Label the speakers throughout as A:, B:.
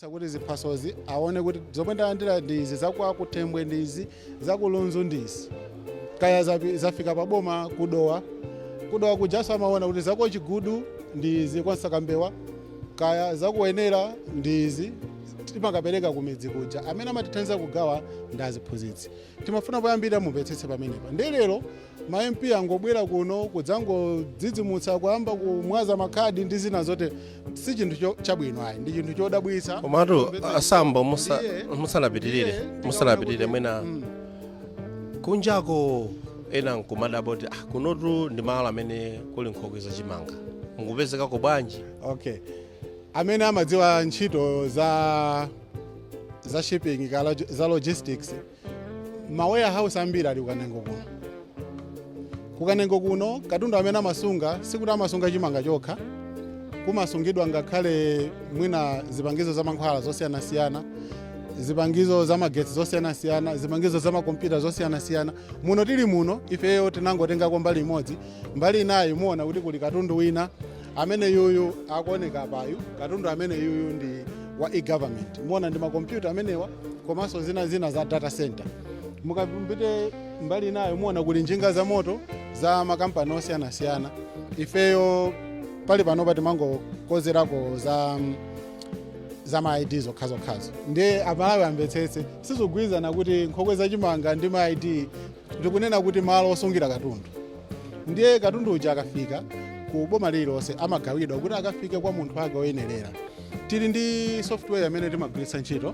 A: kuonetsa kuti ziphasozi aone kuti zomwe ndalandira ndizi zakwa kutembwe ndizi zakulunzu ndizi kaya zafika paboma kudowa kujaso amaona kuti zako chigudu ndizi konsakambewa kaya zakuwenera ndizi timakapereka kumidzi kuja amene amatithandiza kugawa ndaziphunzitsi timafuna poyambira mumvetsetse pamenepa ndi lero ma MP angobwera kuno kudzangodzidzimutsa kuyamba kumwaza makhadi ndi zina zote si chinthu chabwino ayi ndi chinthu chodabwitsa
B: komatu Sambo musanapitirire mwina kunjako ena nkumadabo kuti kunotu ndi malo amene kuli nkhokwe zachimanga mukupezekako bwanji?
A: Okay, amene amadziwa ntchito za shipping za logistics ma warehouse ambiri ali kukanengo kuno katundu amene amasunga sikuti amasunga chimanga chokha kumasungidwa ngakhale mwina zipangizo za mankhwala zosiyanasiyana zipangizo za magetsi zosiyanasiyana zipangizo za makompyuta zosiyanasiyana muno tili muno ifeyo tinangotengako mbali imodzi mbali inayi muona kuti kuli katundu wina amene yuyu akuoneka payu katundu amene yuyu ndi wa e-government muona ndi makompyuta amenewa komanso zina za data center mukapite mbali inayo muona kuli njinga za moto za makampani osiyanasiyana ifeyo pali panopa timangokozerako za ma ID zokhazokhazo ndi amalawi amvetsetse sizogwirizana kuti nkhokwe zachimanga ndi ma ID ndikunena kuti malo osungira katundu ndiye katundu uja akafika ku boma lililonse amagawidwa kuti akafike kwa munthu wake oyenerera tili ndi software amene timagwiritsa ntchito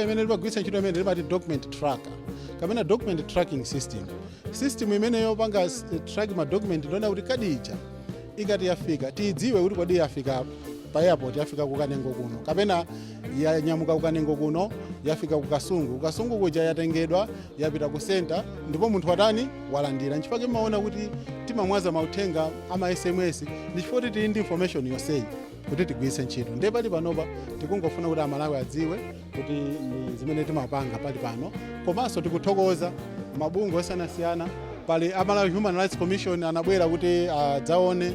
A: imene timati document tracker kapena document tracking system imene yopanga track ma document ndona kuti kadi ija ikati yafika tidziwe kuti kodi yafika pa airport yafika kukanengo kuno kapena yanyamuka kukanengo kuno yafika kukasungu kuja yatengedwa yapita ku center ndipo munthu watani walandira nchifukwa maona kuti timamwaza mauthenga ama SMS ndichifukwa tili ndi information yonseyi kuti tigwiritse ntchito ndiye pali panopa tikungofuna kuti amalawi adziwe kuti ni zimene timapanga pali pano komanso tikuthokoza mabungwe osiyanasiyana pali Malawi Human Rights Commission anabwera kuti adzaone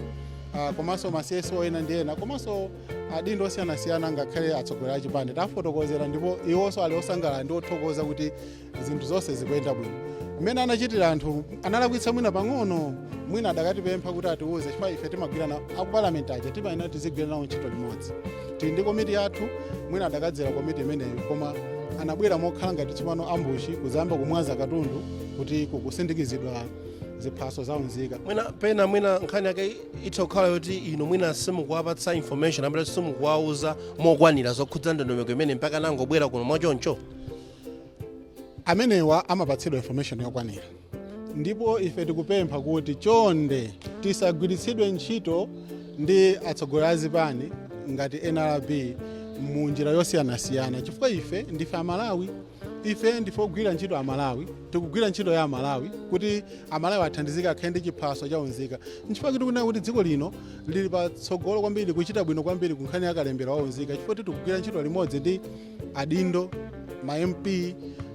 A: komanso ma CSO ena ndi ena komanso adindo osiyanasiyana ngakhale atsogoleri a chipande tafotokozera ndipo iwonso ali osangalala ndi othokoza kuti zinthu zonse zikuyenda bwino mmene anachitira anthu analakwitsa mwina pang'ono mwina adakatipempha kuti atiuze chifukwa ife timagwirana akuparliament aja timayenera tizigwirana ntchito limodzi tili ndi komiti yathu mwina adakadzera komiti imeneyo koma anabwera mokhala ngati tsopano ambushi kuzamba kumwaza katundu kuti kukusindikizidwa ziphaso zaunzika
B: mwina nkhani yake itokhala yoti ino mwina simukuwapatsa information amene simukuwauza mokwanira zokhudza ndondomeko imene mpaka nangobwera kuno mwachoncho
A: amenewa amapatsidwa information yokwanira ndipo ife tikupempha kuti chonde tisagwiritsidwe ntchito ndi atsogoleri a zipani ngati NRB mu njira yosiyanasiyana chifukwa ife ndife amalawi ife ndife ogwira ntchito amalawi tikugwira ntchito ya amalawi kuti amalawi athandizike akhale ndi chiphaso chaunzika nchifukwa tikunena kuti dziko lino lili patsogolo kwambiri kuchita bwino kwambiri ku nkhani ya kalembera waunzika chifukwa tikugwira ntchito limodzi ndi adindo ma MP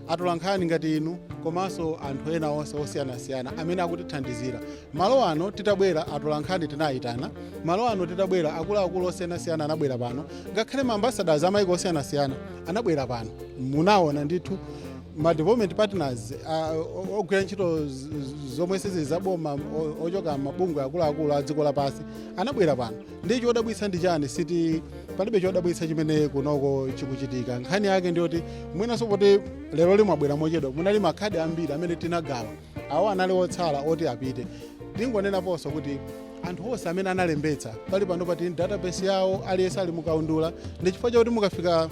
A: atolankhani ngati inu komanso anthu ena onse osiyanasiyana amene akutithandizira malo ano titabwera atolankhani tinayitana malo ano titabwera akuluakulu osiyanasiyana anabwera pano ngakhale ma ambassadors amaiko osiyanasiyana anabwera pano munaona ndithu ma development partners ogwira ntchito zomwe sizili zaboma ochoka mabungwe akuluakulu a dziko lapansi anabwera pano ndi chodabwitsa ndi chani siti palibe chodabwitsa chimene kunoko chikuchitika nkhani yake ndiyoti mwinanso poti lero limwabwera mochedwa munali makhadi ambiri amene tinagawa awo anali otsala oti apite ndingonenaponso kuti anthu onse amene analembetsa pali panopa tili database yawo aliyense ali mukaundula ndi chifukwa chakuti mukafika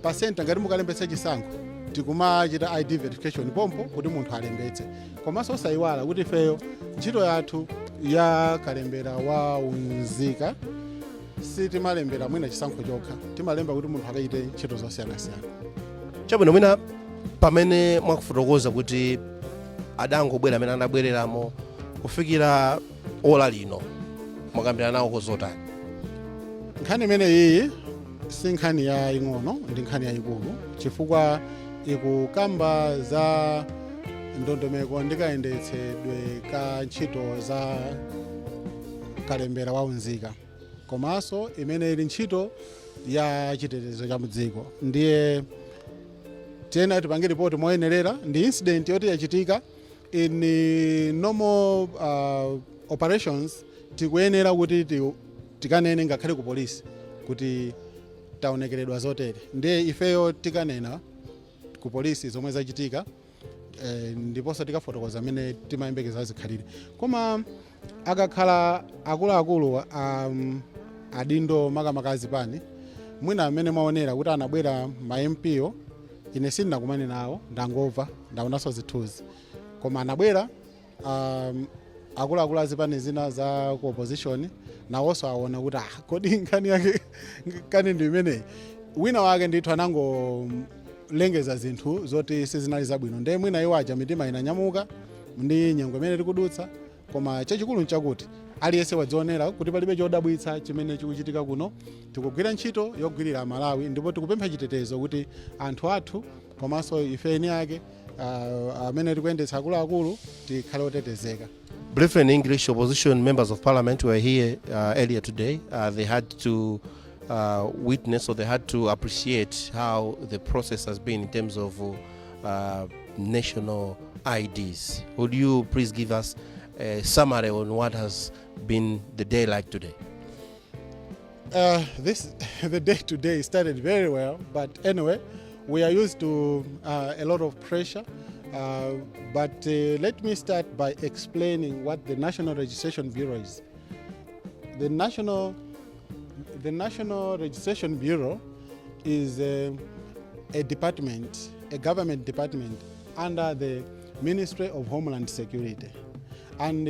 A: pa center ngati mukalembetsa chisankho tikumachita ID verification pompo kuti munthu alembetse komanso osayiwala kuti ifeyo ntchito yathu ya kalembera waunzika sitimalembera mwina chisankho chokha timalemba kuti munthu akachite ntchito zosiyanasiyana
B: chabwino mwina pamene mwakufotokoza kuti adangobwera amene anabwereramo kufikira ola lino mwakambirana nawo kozotani
A: nkhani imene iyi si nkhani yaying'ono ndi nkhani yayikulu chifukwa ikukamba za ndondomeko ndi kayendetsedwe ka ntchito za kalembera waunzika komanso imene ili ntchito ya chitetezo cha mudziko. Ndiye tena tipange report moyenerera ndi incident yoti yachitika in normal operations. Tikuyenera kuti tikanene ngakhale ku polisi kuti taonekeredwa zotere. Ndiye ifeyo tikanena ku polisi zomwe zachitika ndiponso tikafotokoza amene timayembekeza zikhalire. Koma akakhala akuluakulu adindo makamakazi pani mwina amene maonera kuti anabwera ma MPO, ine sindinakumane nawo, ndangova ndaonanso zithunzi, koma anabwera akuluakulu azipani zina za ku opposition nawonso aona kuti kodi nkhani yake kani ndi imeneyi. Wina wake ndithu anangolengeza zinthu zoti sizinali zabwino, ndiye mwina iwo aja mitima inanyamuka ndi nyengo imene tikudutsa. Koma chachikulu nchakuti aliyense wadzionera kuti palibe chodabwitsa chimene chikuchitika kuno. Tikugwira ntchito yogwirira Malawi ndipo tikupempha chitetezo kuti anthu athu komanso ifeni yake amene tikuyendetsa akuluakulu tikhale otetezeka.
B: Briefly in English, opposition members of parliament were here earlier today. They had to witness, or they had to appreciate how the process has been in terms of national IDs. Would you please give us a summary on what has been the day like today?
A: The day today started very well, but anyway, we are used to a lot of pressure. But let me start by explaining what the National Registration Bureau is. The National Registration Bureau is a department, a government department under the Ministry of Homeland Security. And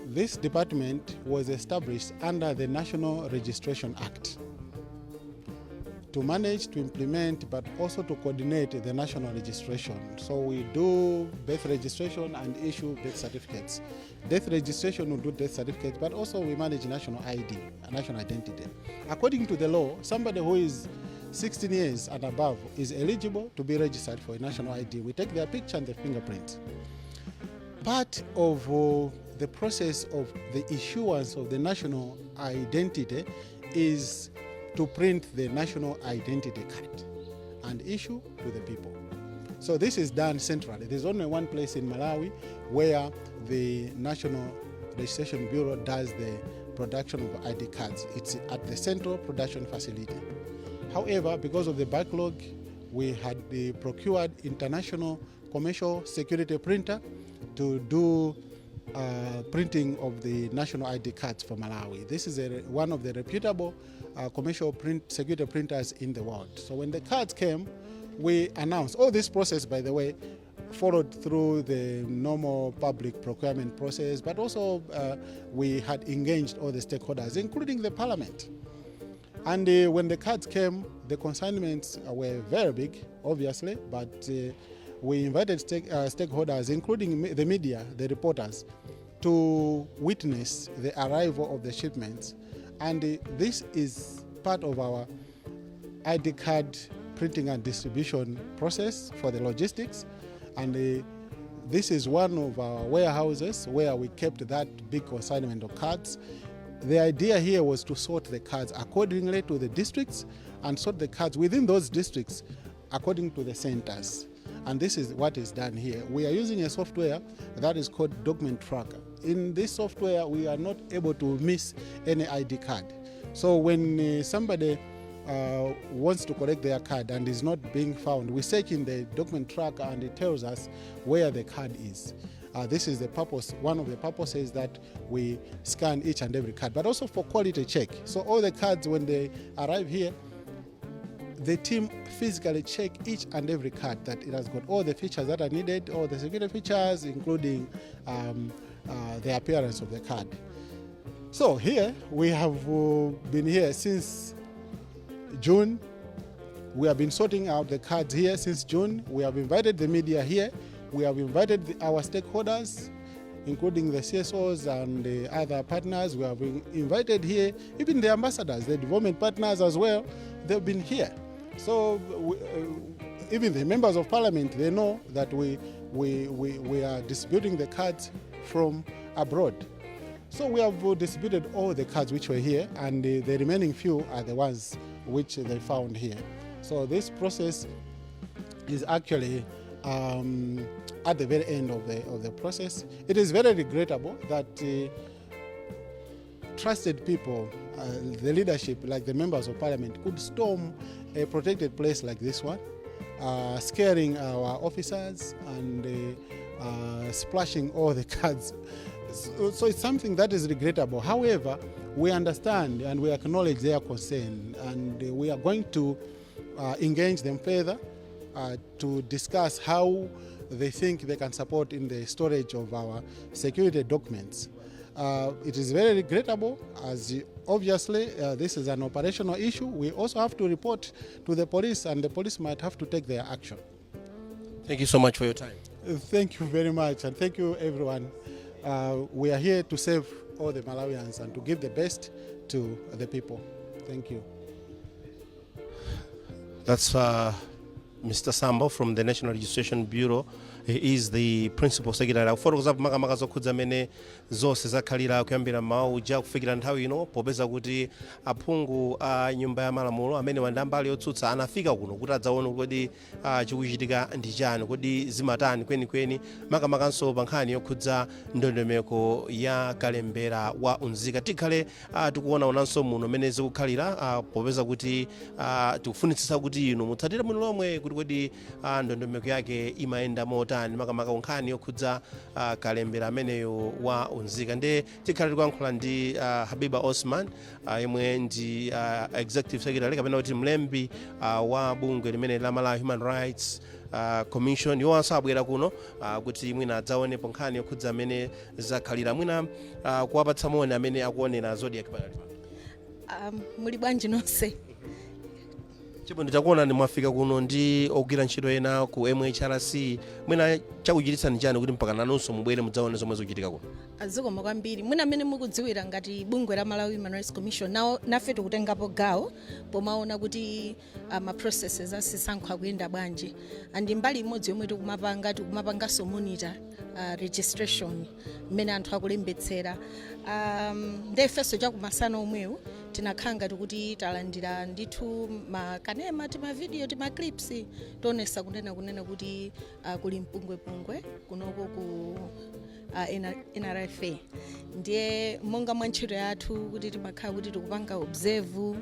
A: this department was established under the National Registration Act to manage, to implement, but also to coordinate the national registration. So we do birth registration and issue birth certificates. Death registration will do death certificates, but also we manage national ID, national identity. According to the law, somebody who is 16 years and above is eligible to be registered for a national ID. We take their picture and their fingerprint. Part of the process of the issuance of the national identity is to print the national identity card and issue to the people. So this is done centrally. There's only one place in Malawi where the National Registration Bureau does the production of ID cards. It's at the Central Production Facility. However, because of the backlog, we had procured international commercial security printer to do printing of the national ID cards for Malawi. This is one of the reputable commercial security printers in the world. So when the cards came, we announced. All this process, by the way, followed through the normal public procurement process, but also we had engaged all the stakeholders, including the parliament. And when the cards came, the consignments were very big, obviously, but we invited stakeholders, including the media, the reporters, to witness the arrival of the shipments. And this is part of our ID card printing and distribution process for the logistics. And this is one of our warehouses where we kept that big consignment of cards. The idea here was to sort the cards accordingly to the districts and sort the cards within those districts according to the centers. And this is what is done here. We are using a software that is called Document Tracker. In this software, we are not able to miss any ID card. So when somebody wants to collect their card and is not being found, we search in the Document Tracker and it tells us where the card is. This is the purpose. One of the purposes that we scan each and every card, but also for quality check. So all the cards, when they arrive here, the team physically check each and every card that it has got all the features that are needed, all the security features, including the appearance of the card. So here, we have been here since June. We have been sorting out the cards here since June. We have invited the media here. We have invited our stakeholders, including the CSOs and the other partners. We have been invited here, even the ambassadors, the development partners as well. They've been here. So even the members of parliament, they know that we are distributing the cards from abroad. So we have distributed all the cards which were here, and the remaining few are the ones which they found here. So this process is actually at the very end of the process. It is very regrettable that trusted people, the leadership, like the members of parliament, could storm a protected place like this one, scaring our officers and splashing all the cards. So it's something that is regrettable. However, we understand and we acknowledge their concern, and we are going to engage them further to discuss how they think they can support in the storage of our security documents. It is very regrettable, as obviously this is an operational issue. We also have to report to the police, and the police might have to take their action.
B: Thank you so much for your time.
A: Thank you very much, and thank you everyone. We are here to save all the Malawians and to give the best to the people. Thank you.
B: That's Mr. Sambo from the National Registration Bureau. He is the principal secretary. Kufotokoza makamaka zokhudza amene zonse zakhalira kuyambira mauja kufikira nthawi ino popeza kuti aphungu a nyumba ya malamulo amene wandambali yotsutsa anafika kuno kuti adzaone kodi chikuchitika ndi chani, kodi zimatani kwenikweni, makamakanso pa nkhani yokhudza ndondomeko ya kalembera wa unzika. Tikhale tikuonaonanso muno mmene zikukhalira popeza kuti tikufunitsitsa kuti inu mutsatire muno lomwe kuti kodi ndondomeko yake imayenda mota makamaka nkhani yokhudza kalembera ameneyo wa unzika. Nde tikhala tikuyankhula ndi Habiba Osman yemwe ndi executive secretary kapena kuti mlembi wa bungwe limene la Malawi Human Rights Commission. Iwonso abwera kuno kuti mwina adzaonepo nkhani yokhudza amene zakhalira, mwina kuwapatsa moni amene akuonera zodiac panali.
C: Muli bwanji nonse?
B: Chipo nditakuona ni mwafika kuno ndi ogwira ntchito ena ku MHRC, mwina chakuchititsani chani kuti mpaka nanunso mubwere mudzaone zomwe zikuchitika kuno?
C: Azikoma kwambiri. Mwina amene mukudziwira ngati bungwe la Malawi Human Rights Commission nafe tikutengapo gawo pomaona kuti ma processes asisankho akuyenda bwanji. Andi mbali imodzi yomwe tikumapanganso monitor registration mmene anthu akulembetsera. Ndefeso chakumasana omwewo tinakhanga tikuti talandira ndithu makanema tima video tima clips tonesa kunena kuti kuli mpungwepungwe kunoko ku NRFA. Ndiye monga mwa ntchito yathu kuti timakhala kuti tikupanga observe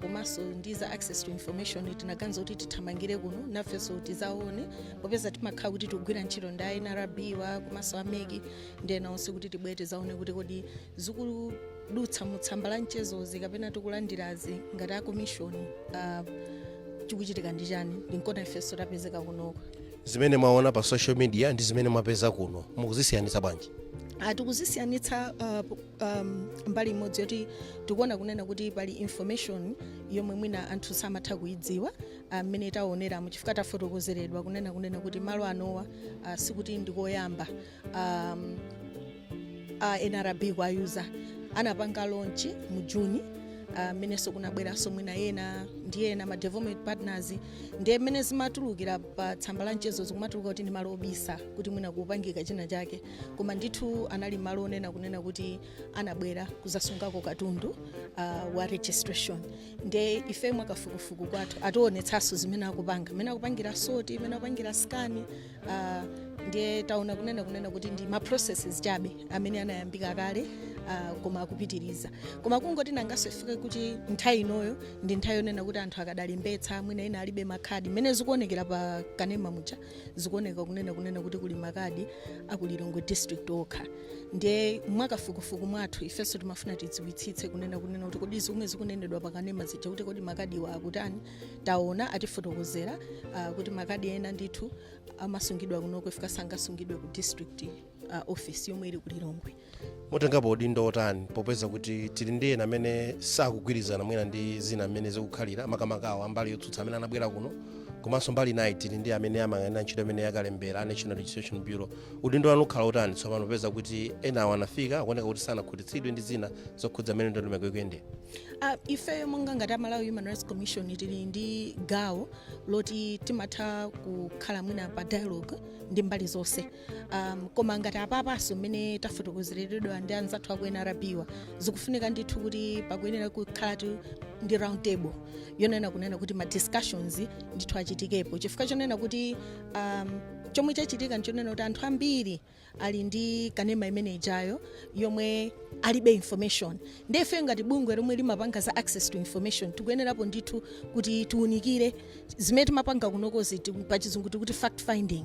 C: komanso ndiza access to information tinaganiza kuti tithamangire kuno nafenso tizaone popeza timakhala kuti tikugwira ntchito ndi Nrb wa komanso ameki ndiye naonse kuti tibwere tizaone kuti kodi zikuludutsa mutsamba la mchezozi kapena tikulandirazi ngati a commission chikuchitika ndi chani. Ndinkona ifenso tapezeka kunoko.
B: Zimene mwaona pa social media ndi zimene mwapeza kuno mukuzisiyanitsa bwanji?
C: Tikuzisiyanitsa mbali imodzi yoti tikuona kunena kuti pali information yomwe mwina anthu samatha kuidziwa mmene taonera muchifukwa tafotokozeredwa kunena kuti malo anowa sikuti ndikoyamba Nrb kwayuza anapanga launch mu Juni meneso kunabweranso mwina yena ndiyena ma development partners ndiye mmene zimatulukira pa tsamba la mchezo zikumatuluka kuti ndi malo obisa kuti mwina kupangika china chake, koma ndithu anali malo onena kunena kuti anabwera kuzasungako katundu wa registration. Ndiye ife mwakafukufuku kwathu ationetsanso zimene akupanga, mmene akupangira soti, mmene akupangira scan, ndiye taona kunena kuti ndi ma processes chabe amene anayambika kale koma akupitiriza. Koma kungoti nangaso ifike kuti nthawi inoyo ndi nthawi yonena kuti anthu akadalembetsa mwina ena alibe makadi mmene zikuonekera pa kanema mucha zikuoneka kunena kuti kuli makadi akulilongwe district okha. Ndiye mwakafukufuku mwathu ifenso timafuna tidziwitsitse kunena kuti kodi zomwe zikunenedwa pa kanema zija kuti kodi makadi wa akutani. Taona atifotokozera kuti makadi ena ndithu amasungidwa kunoko ifika sangasungidwe ku district office yomwe ili kulilongwe.
B: Mutengapo udindo otani popeza kuti tili ndi ena amene sakugwirizana mwina ndi zina amene zikukhalira makamakawo ambali yotsutsa amene anabwera kuno komanso mbali nayi tili ndi amene amayang'anira ntchito amene yakalembera a National Registration Bureau. Udindo wanu ukhala utani tsopano popeza kuti ena wanafika akuoneka kuti sanakhutitsidwe ndi zina zokhudza amene ndondomeko ikuyendera?
C: Ife monga ngati Malawi Human Rights Commission tili ndi gawo loti timatha kukhala mwina pa dialogue ndi mbali zonse, koma ngati apapanso mmene tafotokozeredwa ndi anzathu aku NRBwa zikufunika ndithu kuti pakuyenera kukhala ndi round table yonena kunena kuti ma discussions ndithu achitikepo, chifukwa chonena kuti chomwe chachitika nchonena kuti anthu ambiri ali ndi kanema imene ijayo yomwe alibe information. Ndefe ngati bungwe lomwe limapanga za access to information tikuyenerapo ndithu kuti tiunikire zimene timapanga kunokozi pachizungu kuti fact finding.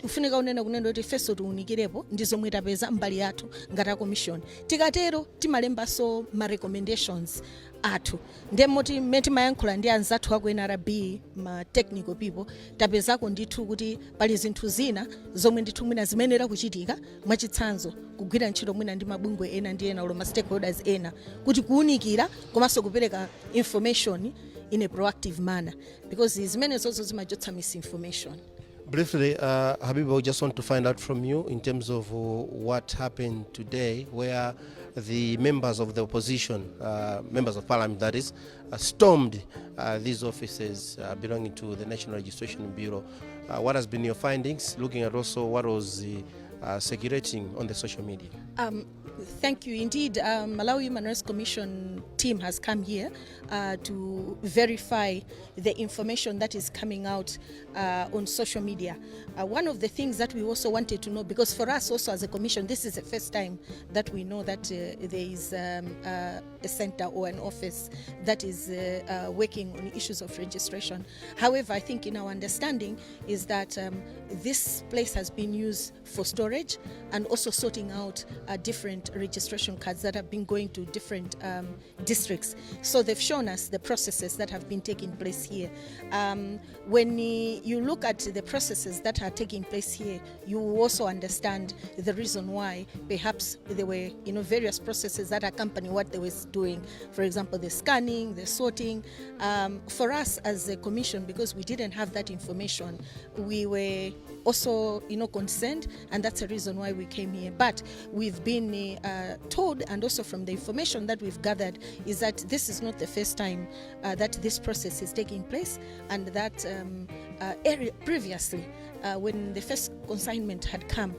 C: Ufunika unena kunena kuti feso tiunikirepo ndi zomwe tapeza mbali yathu ngati commission. Tikatero timalembaso ma recommendations athu ndemoti mmene mayankhula ndi anzathu aku NRB ma technical people tapezako ndithu kuti pali zinthu zina zomwe ndithu mwina zimenera kuchitika mwachitsanzo kugwira ntchito mwina ndi mabungwe ena ndi ena oloma stakeholders ena kuti kuunikira komanso kupereka information in a proactive manner, because zimene zozo zimachotsa misinformation.
B: Briefly, Habiba, we just want to find out from you in terms of what happened today, where the members of the opposition, members of parliament that is, stormed these offices belonging to the National Registration Bureau. What has been your findings, looking at also what was circulating on the social media?
C: Thank you. Indeed, Malawi Human Rights Commission team has come here to verify the information that is coming out on social media. One of the things that we also wanted to know, because for us also as a commission, this is the first time that we know that there is a center or an office that is working on issues of registration. However, I think in our understanding is that this place has been used for storage and also sorting out different registration cards that have been going to different districts. So they've shown us the processes that have been taking place here. When you look at the processes that are taking place here, you will also understand the reason why perhaps there were various processes that accompany what they were doing. For example, the scanning, the sorting. For us as a commission, because we didn't have that information, we were also concerned, and that's the reason why we came here. But we've been told, and also from the information that we've gathered, is that this is not the first time that this process is taking place, and that previously when the first consignment had come,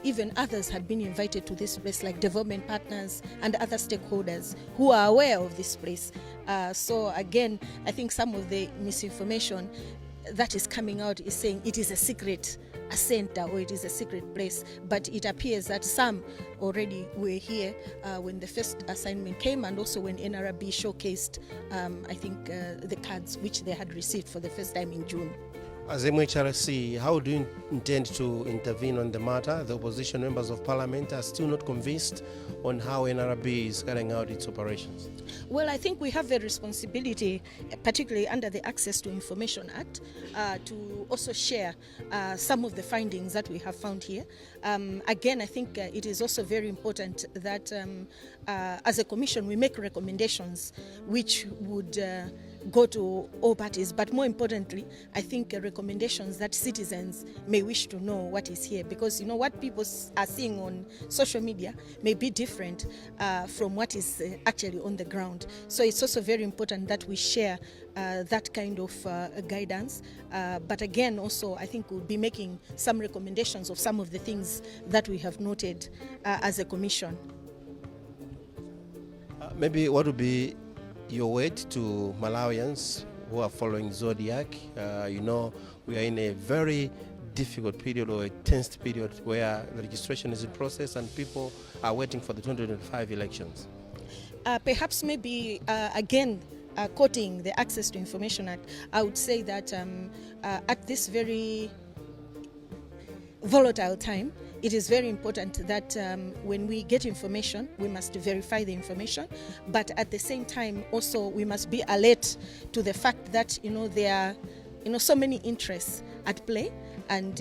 C: even others had been invited to this place, like development partners and other stakeholders who are aware of this place. So again, I think some of the misinformation that is coming out is saying it is a secret center or it is a secret place, but it appears that some already were here when the first assignment came, and also when NRB showcased I think the cards which they had received for the first time in June.
B: As MHRC, how do you intend to intervene on the matter? The opposition members of parliament are still not convinced on how NRB is carrying out its operations.
C: Well, I think we have a responsibility, particularly under the Access to Information Act, to also share some of the findings that we have found here. Again, I think it is also very important that as a commission we make recommendations which would go to all parties, but more importantly, I think recommendations that citizens may wish to know what is here, because what people are seeing on social media may be different from what is actually on the ground. So it's also very important that we share that kind of guidance, but again also I think we'll be making some recommendations of some of the things that we have noted as a commission.
B: Maybe what would be your word to Malawians who are following Zodiac? We are in a very difficult period, or a tense period, where the registration is in process and people are waiting for the 2025 elections.
C: Perhaps maybe again quoting the Access to Information Act, I would say that at this very volatile time, it is very important that when we get information, we must verify the information, but at the same time also we must be alert to the fact that there are so many interests at play, and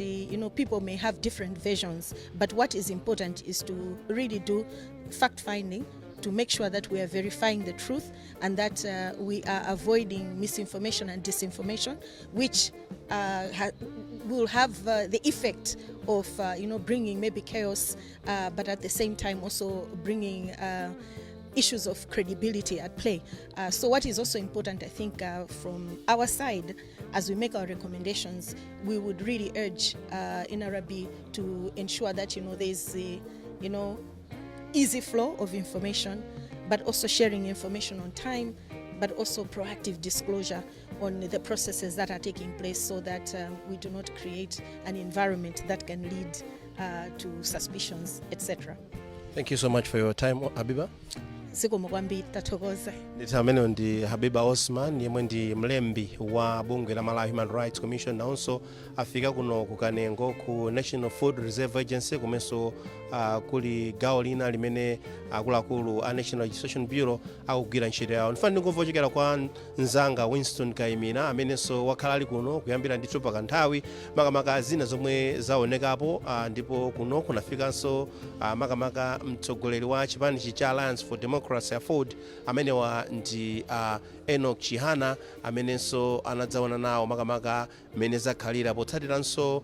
C: people may have different versions, but what is important is to really do fact finding to make sure that we are verifying the truth and that we are avoiding misinformation and disinformation, which will have the effect of bringing maybe chaos, but at the same time also bringing issues of credibility at play. So what is also important, I think, from our side, as we make our recommendations, we would really urge Nrb to ensure that there's a easy flow of information, but also sharing information on time, but also proactive disclosure on the processes that are taking place, so that we do not create an environment that can lead to suspicions, etc.
B: Thank you so much for your time, Habiba.
C: Zikomo kwambiri, tathokoza.
B: Ndithu amene ndi Habiba Osman, yemwe ndi mlembi wa bungwe la Malawi Human Rights Commission, nawonso afika kuno kukanengo ku National Food Reserve Agency, kumenso kuli gawo lina limene akuluakulu a National Registration Bureau akugwira ntchito yawo. Ndifuna ndingomva kuchokera kwa mzanga Winston Kayimira, amenenso wakhala ali kuno kuyambira ndithu pakanthawi makamaka zina zomwe zaonekapo, ndipo kuno kunafikanso makamaka mtsogoleri wa chipani cha Alliance for Democracy ya Food, amenewa ndi Enoch Chihana, amenenso anadzaona nawo makamaka mene zakhalira potsatiranso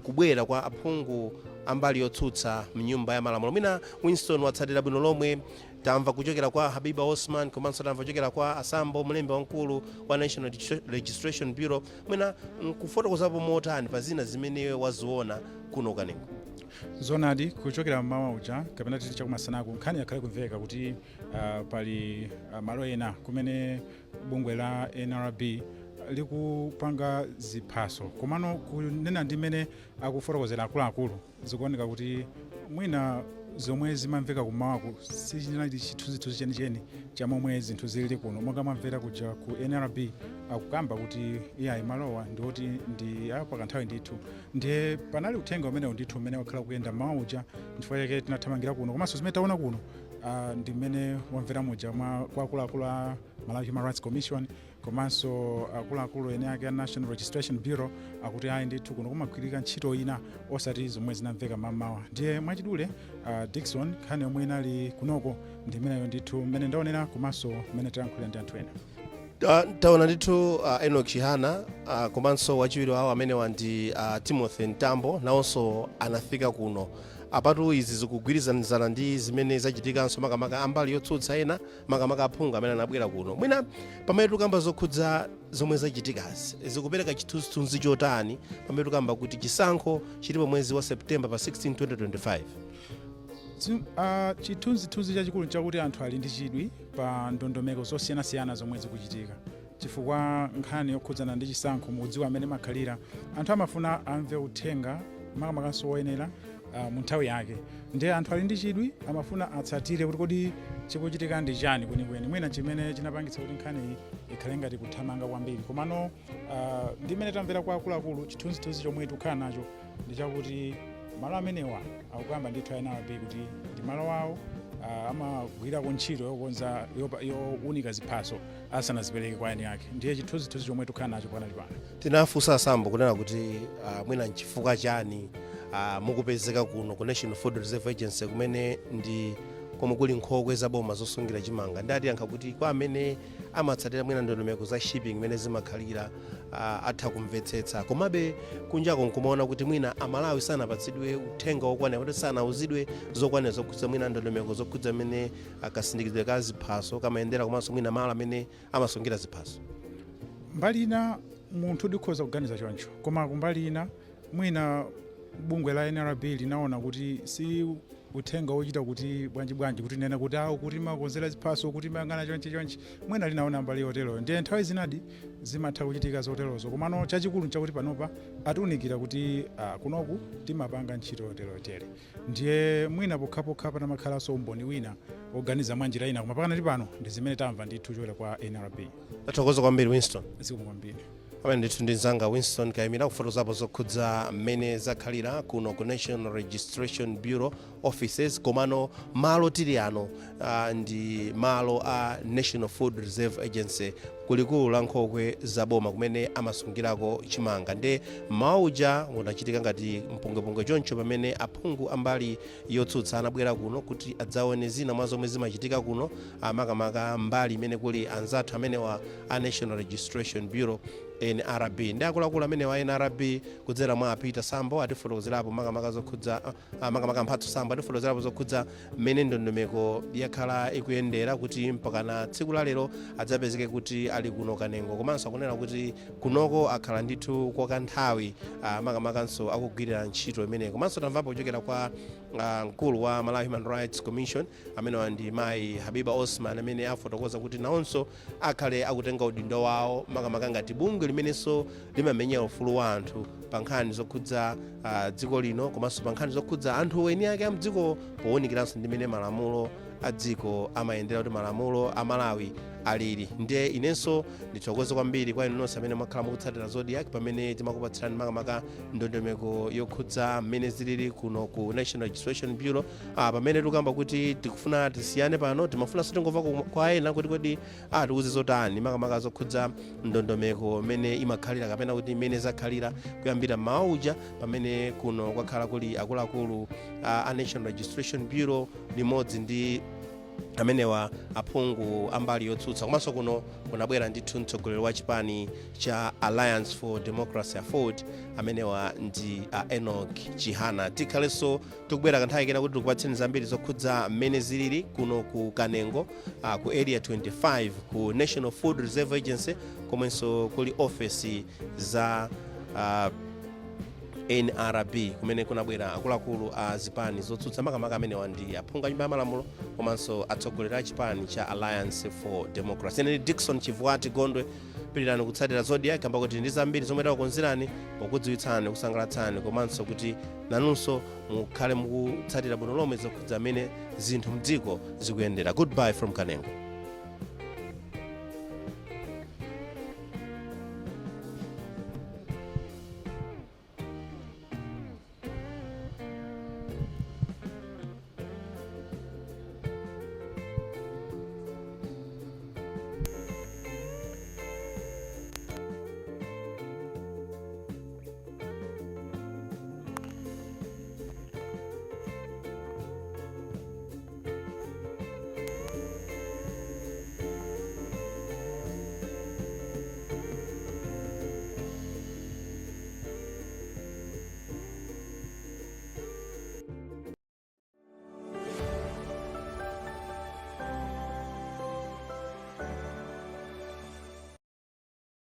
B: kubwera kwa aphungu ambali yotsutsa mnyumba ya malamulo. Mwina Winston watsatira bwino lomwe, tamva kuchokera kwa Habiba Osman, komanso tamva kuchokera kwa Sambo, mlembi wamkulu wa National Registration Bureau. Mwina kufotokozapo motani pa zina zimene waziona kuno kanengo.
D: Zonadi kuchokera mmawa uja kapena titi chakumasanaku nkhani yakhale kumveka kuti pali malo ena kumene bungwe la Nrb likupanga ziphaso, komano kunena ndimene akufotokozera akuluakulu zikuoneka kuti mwina zomwe zimamveka kumawaku sichinali chithunzithunzi chenicheni cha momwe zinthu zili kuno. Monga mamvera kuja ku Nrb akukamba kuti iyayi malowa ndioti ndi apakanthawi ndithu, ndiye panali uthenga umenewo ndithu umene wakhala kuyenda mmawa uja, chifukwa chake tinathamangira kuno. Komanso zimene taona kuno ndi mmene wamvera muja kwa akuluakulu a Malawi Human Rights Commission, komanso akuluakulu ene ake a National Registration Bureau akuti ayi ndithu kuno kumagwirika ntchito ina osati zomwe zinamveka mamawa. Ndiye mwachidule Dickson nkhani yomwe inali kunoko ndi imeneyo ndithu mmene ndaonera, komanso mmene tayankhulira ndi anthu ena.
B: Taona ndithu Enoch Chihana, komanso wachiwiri wawo amenewa ndi Timothy Ntambo, nawonso anafika kuno. Apatu izi zikugwirizanizana ndi zimene zachitikanso makamaka ambali yotsutsa ena makamaka aphungu amene anabwera kuno. Mwina pamene tukamba zokhudza zomwe zachitikazi zikupereka chithunzithunzi chotani pamene tukamba kuti chisankho chilipo mwezi wa September pa 16, 2025?
D: Chithunzithunzi chachikulu chakuti anthu ali ndi chidwi pa ndondomeko zosiyanasiyana zomwe zikuchitika, chifukwa nkhani yokhudzana ndi chisankho mudziwa amene makhalira anthu amafuna amve uthenga makamakanso woyenera mu nthawi yake. Ndiye anthu ali ndi chidwi amafuna atsatire kuti kodi chikuchitika ndi chani kwenikweni, mwina chimene chinapangitsa kuti nkhani ikhale ngati kuthamanga kwambiri. Komano ndi mmene tamvera kwa akuluakulu, chithunzithunzi chomwe tikukhala nacho ndi chakuti malo amenewa akukamba ndithu a Nrb kuti ndi malo awo amagwira ntchito yokonza yowunika ziphaso asanazipereke kwa eni yake. Ndiye chithunzithunzi chomwe tikukhala nacho panali pano.
B: Tinafunsa Sambo kunena kuti mwina nchifukwa chani mukupezeka kuno ku National Food Reserve Agency kumene ndi komwe kuli nkhokwe zaboma zosungira chimanga. Ndati yankha kuti kwa amene amatsatira mwina ndondomeko za shipping imene zimakhalira atha kumvetsetsa, komabe kunjako nkumaona kuti mwina amalawi sanapatsidwe uthenga wokwanira, kuti sanauzidwe zokwanira zokhudza mwina ndondomeko zokhudza amene akasindikizidwe ka ziphaso kamayendera, komanso mwina malo amene amasungira ziphaso.
D: Mbali ina munthu dikhoza kuganiza choncho, koma kumbali ina mwina bungwe la Nrb linaona kuti si uthenga wochita kuti bwanji kuti nena kuti kuti makonzera ziphaso kuti mayang'ana chonchi mwina linaona mbali yotero. Ndiye nthawi zinadi zimatha kuchitika zoterozo, komano chachikulu nchakuti panopa atiunikira kuti kunoku timapanga ntchito yotere. Ndiye mwina pokhapokha panamakhalanso umboni wina oganiza mwanjira ina, koma pakana pano ndi zimene tamva ndithu choyera kwa Nrb.
B: Tathokoza kwambiri Winston.
D: Zikomo kwambiri.
B: Amene ndithu ndi mzanga Winston Kayimira kufotokozapo zokhudza mmene zakhalira kuno ku National Registration Bureau offices, komano malo tili ano ndi malo a National Food Reserve Agency kulikulu la nkhokwe za boma kumene amasungirako chimanga. Nde mauja unachitika ngati mpungwepungwe choncho pamene aphungu ambali yotsutsa anabwera kuno kuti adzaone zina mwa zomwe zimachitika kuno, makamaka mbali imene kuli anzathu amene wa National Registration Bureau NRB. Ndi akuluakulu amene wa NRB kudzera mwa Mphatso Sambo atifotokozerapo makamaka zokhudza makamaka Mphatso Sambo atifotokozerapo zokhudza mmene ndondomeko yakhala ikuyendera kuti mpakana tsiku la lero adzapezeke kuti ali kuno Kanengo, komanso akunena kuti kunoko akhala ndithu kwa kanthawi makamakanso akugwirira ntchito imeneyo. Komanso tamvapo kuchokera kwa mkulu wa Malawi Human Rights Commission amene ndi Mayi Habiba Osman amene afotokoza kuti nawonso akhale akutenga udindo wawo makamaka ngati bungwe limenenso limamenya ufulu wa anthu pa nkhani zokhudza dziko lino, komanso pa nkhani zokhudza anthu eni ake a mdziko powunikiranso ndi mmene malamulo a dziko amayendera kuti malamulo a Malawi alili. Ndiye inenso ndithokoze kwambiri kwa inu nonse amene mwakhala mukutsatira Zodiac pamene timakupatsirani makamaka ndondomeko yokhudza mmene zilili kuno ku National Registration Bureau. Pamene tikamba kuti tikufuna tisiyane pano, timafunanso tingomva kwa ena kuti kodi tikuze zotani makamaka zokhudza ndondomeko mmene imakhalira kapena kuti mmene zakhalira kuyambira mauja pamene kuno kwakhala kuli akuluakulu a National Registration Bureau limodzi ndi amenewa aphungu ambali yotsutsa. Komanso kuno kunabwera ndithu mtsogoleri wa chipani cha Alliance for Democracy Afford amenewa ndi Enoch Chihana. Tikhalenso tikubwera kanthawi kena kuti tikupatseni zambiri zokhudza mmene zilili kuno ku Kanengo ku area 25 ku National Food Reserve Agency, komanso kuli office za NRB kumene kunabwera akuluakulu a zipani zotsutsa makamaka amenewa ndi aphungu a nyumba ya malamulo komanso atsogoleri a chipani cha Alliance for Democracy. Ine Dickson Chivuati Gondwe, pirirani kutsatira Zodiac kamba kuti ndi zambiri zomwe takukonzerani pokudziwitsani kusangalatsani komanso kuti nanunso mukhale mukutsatira bwino lomwe zokhudza mmene zinthu mdziko zikuyendera. Goodbye from Kanengo.